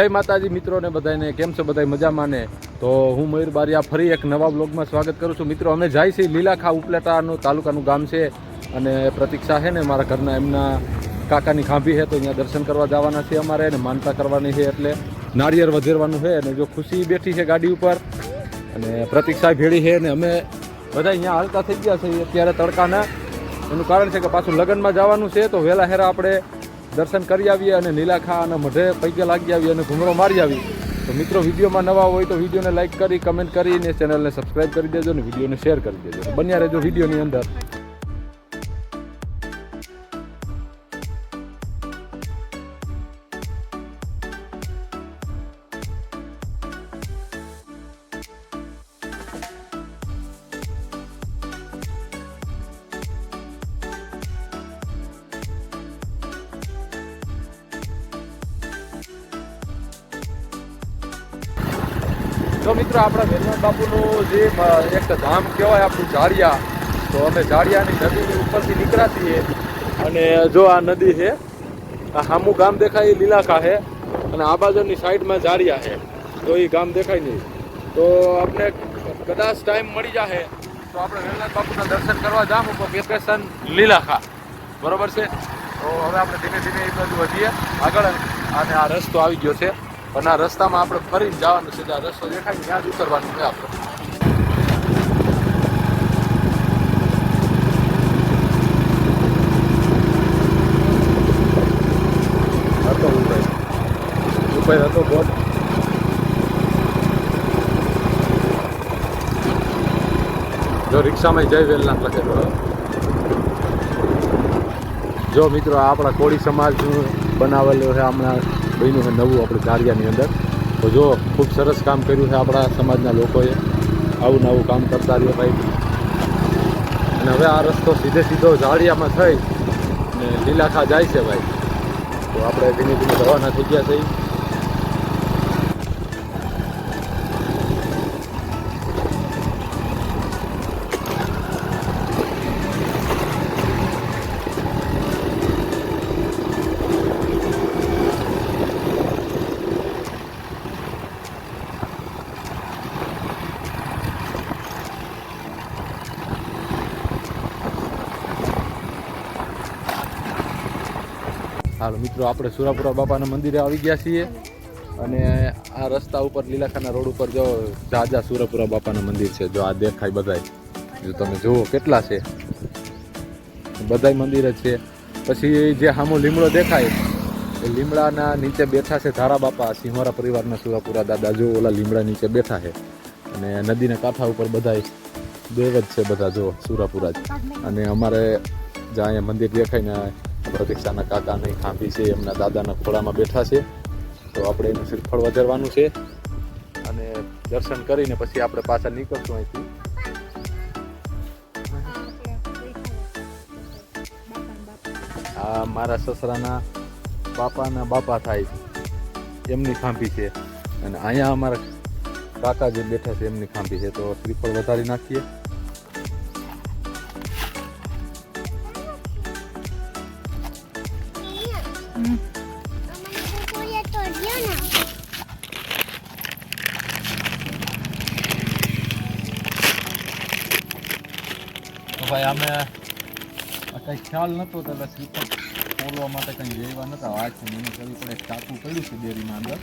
જય માતાજી મિત્રો ને બધાને કેમ છો? બધા મજામાં ને? તો હું મયુર બારિયા ફરી એક નવા બ્લોગમાં સ્વાગત કરું છું. મિત્રો અમે જાય છીએ લીલાખા ઉપલેટાનું તાલુકાનું ગામ છે અને પ્રતીક્ષા છે ને મારા ઘરના એમના કાકાની ખાંભી છે તો અહીંયા દર્શન કરવા જવાના છે અમારે અને માનતા કરવાની છે એટલે નાળિયેર વધેરવાનું છે અને જો ખુશી બેઠી છે ગાડી ઉપર અને પ્રતીક્ષા ભેળી છે ને અમે બધા અહીંયા હાલતા થઈ ગયા છે અત્યારે તડકાના. એનું કારણ છે કે પાછું લગ્નમાં જવાનું છે તો વહેલા હેરા આપણે દર્શન કરી આવીએ અને નીલાખા અને મઢે પૈકે લાગી આવીએ અને ઘૂમરો મારી આવી. તો મિત્રો વિડીયોમાં નવા હોય તો વિડીયોને લાઇક કરી કમેન્ટ કરીને ચેનલને સબસ્ક્રાઈબ કરી દેજો અને વિડીયોને શેર કરી દેજો. બન્યા રહેજો વિડીયોની અંદર. તો મિત્રો આપણા વેલનાથ બાપુનું જે એક ધામ કહેવાય આપણું ઝાડિયા, તો અમે ઝાડિયાની નદીની ઉપરથી નીકળ્યા છીએ અને જો આ નદી છે, આ સામું ગામ દેખાય એ લીલાખા છે અને આ બાજુની સાઈડમાં ઝાડિયા છે તો એ ગામ દેખાય નહીં. તો આપણે કદાચ ટાઈમ મળી જશે તો આપણે વેલનાથ બાપુના દર્શન કરવા જાઉં તો લોકેશન લીલાખા બરોબર છે. તો હવે આપણે ધીમે ધીમે એ બાજુ વધીએ આગળ અને આ રસ્તો આવી ગયો છે પણ આ રસ્તામાં આપણે ફરીને જવાનું છે. આ રસ્તો દેખાય ત્યાં જ ઉતરવાનું છે આપણે. હતો ઉપર હતો બોટ. જો રિક્ષામાં જય વેલનાથ લખેલું. જો મિત્રો આ આપણા કોળી સમાજનું બનાવેલું છે હમણાં બન્યું છે નવું આપણે ઝાડિયાની અંદર. તો જો ખૂબ સરસ કામ કર્યું છે આપણા સમાજના લોકોએ. આવું નવું કામ કરતા રહ્યો ભાઈ. અને હવે આ રસ્તો સીધો ઝાડિયામાં થઈ ને લીલાખા જાય છે ભાઈ. તો આપણે ધીમે ધીમે રવાના થઈ ગયા છીએ. હાલો મિત્રો આપણે સુરાપુરા બાપાના મંદિરે આવી ગયા છીએ અને આ રસ્તા ઉપર લીલાખાના રોડ ઉપર જો જાજા સુરાપુરા બાપાના મંદિર છે. જો આ દેખાય બધાય, જો તમે જુઓ કેટલા છે, બધાય મંદિર જ છે. પછી જે સામો લીમડો દેખાય એ લીમડાના નીચે બેઠા છે ધારા બાપા સિંહોરા પરિવારના સુરાપુરા દાદા. જો ઓલા લીમડા નીચે બેઠા છે અને નદીના કાંઠા ઉપર બધાય દેવ જ છે બધા જો સુરાપુરા જ. અને અમારે જ્યાં અહીંયા મંદિર દેખાય ને પ્રતીક્ષાના કાકાની ખાંભી છે એમના દાદાના ખોળામાં બેઠા છે. તો આપણે એનું શ્રીફળ વધારવાનું છે અને દર્શન કરીને પછી આપણે પાછા નીકળશું અહીંથી. આ મારા સસરાના બાપાના બાપા થાય એમની ખાંભી છે અને અહીંયા અમારા કાકા જે બેઠા છે એમની ખાંભી છે. તો શ્રીફળ વધારી નાખીએ. ભાઈ અમે કંઈ ખ્યાલ નહોતો તો એટલે શ્રીફળ ખોલવા માટે કંઈ જેવા નહોતા. આજથી મહેનત કરવી પડે. ચાકુ પડ્યું છે ડેરીમાં અંદર,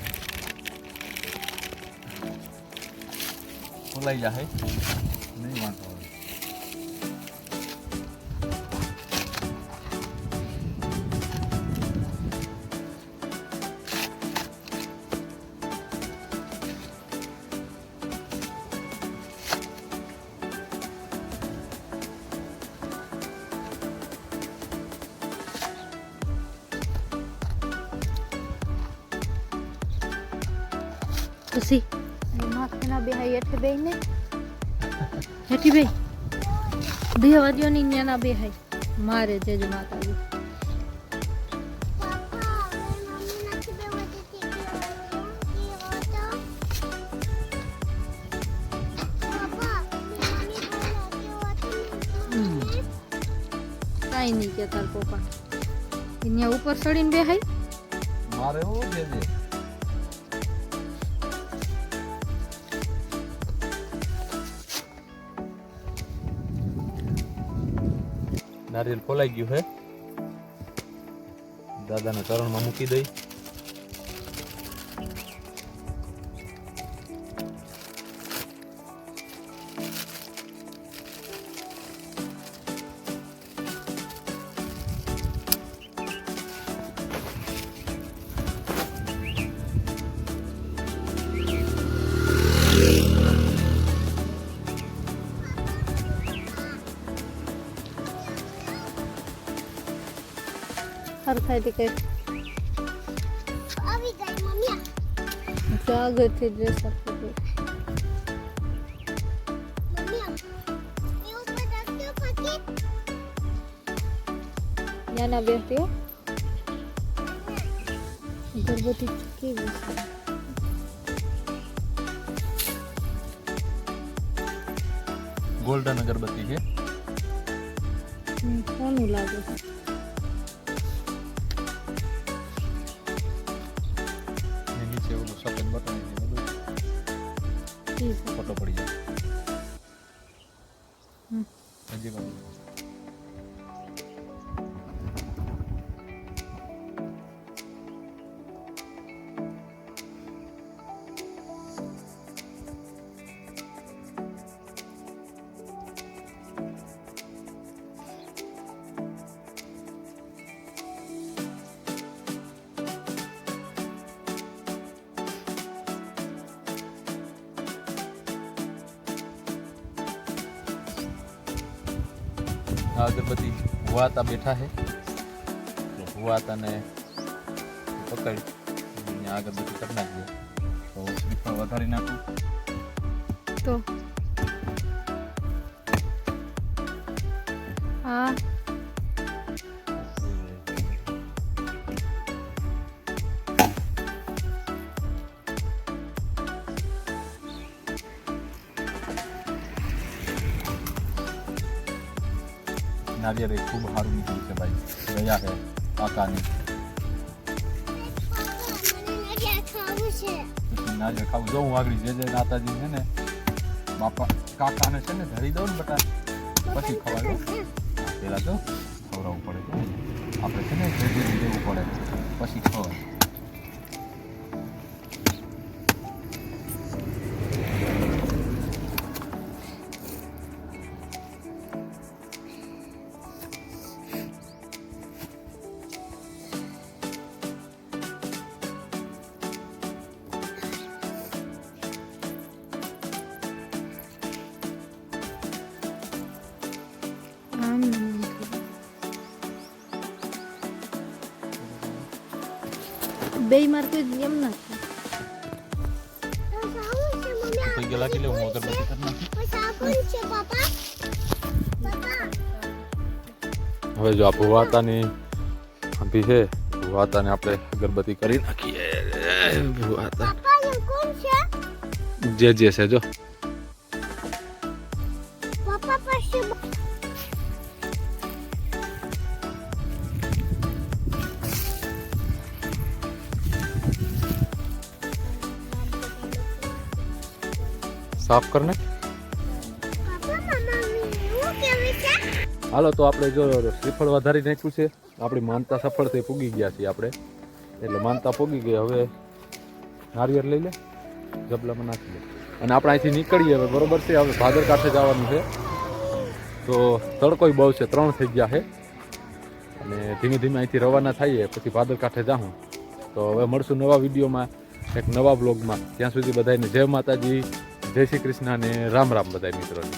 ખોલાઈ જાય નહીં વાંધો આવે. ખુશી માથેના બે હાઈ હેઠે બે ને હેઠી બે બે વાદ્યોની ન્યાના બે હાઈ મારે જેજુ માતાજી. કાઈ નહીં કે તાર પપ્પા અહીંયા ઉપર ચડીને બે હાઈ મારે હું છે નારિયેલ ફોલાઈ ગયું છે. દાદાના ચરણમાં મૂકી દઈ. હરખાઈથી કઈ આવી ગઈ મમ્મી. તો આગળથી ડ્રેસ આપી દે. મમ્મી એ ઉપર રાખ્યો પાકી. યાના બેસતી હો ગરબતી ચૂકી ગઈ છે. ગોલ્ડન અગરબત્તી છે. કોનું લાગે છે? એની નીચે ઓલું સફેદ બટન છે બધું ઠીક છે. ફોટો પડી જાય. હમ. હજી પણ આ અગરબત્તી હુવાતા બેઠા છે. હુવાતાને પકડી અહીંયા અગરબત્તી કરી નાખીએ. તો શ્રીફળ વધારી નાખું. તો હા નારિયેળ એ ખૂબ સારું નીકળ્યું છે ભાઈ. દયા છે કાકાની. મને નડિયાદ ખાવું છે. નારિયેળ ખાવું. જો હું આગળ જે નાતાજી છે ને બાપા કાકાને છે ને ધરી દઉં ને બટા પછી ખવાય. પેલા તો ખવડાવવું પડે. આપણે છે ને ધરી દેવું પડે પછી ખવાય. આમ બે માર કોઈ એમ ના તો ખાવું છે મમ્મી. કોઈ ગેલા કે લે હું અગરબત્તી કરી નાખી. તો સાબુન છે પાપા. પાપા હવે જો આ ભુવાતાની આંબી છે. ભુવાતાને આપણે અગરબત્તી કરી નાખીએ. ભુવાતા પાપા એ કોણ છે? જે છે જો પાપા પાસે સાફ કરને. પાપા મમ્મી હું કેવી છે? હાલો તો આપણે જો શ્રીફળ વધારી નાખ્યું છે. આપણી માનતા સફળ થઈ પૂગી ગયા છીએ આપણે. એટલે માનતા પૂગી ગઈ. હવે નારિયેળ લઈ લે જબલામાં નાખી લે અને આપણે અહીંથી નીકળીએ હવે. બરોબર છે. હવે ભાદર કાંઠે જવાનું છે. તો તડકોય બહુ છે. 3 થઈ ગયા છે અને ધીમે ધીમે અહીંથી રવાના થઈએ પછી ભાદર કાંઠે જાઉં. તો હવે મળશું નવા વિડીયોમાં એક નવા બ્લોગમાં. ત્યાં સુધી બધાને જય માતાજી, જય શ્રી કૃષ્ણ અને રામ રામ બધા મિત્રોને.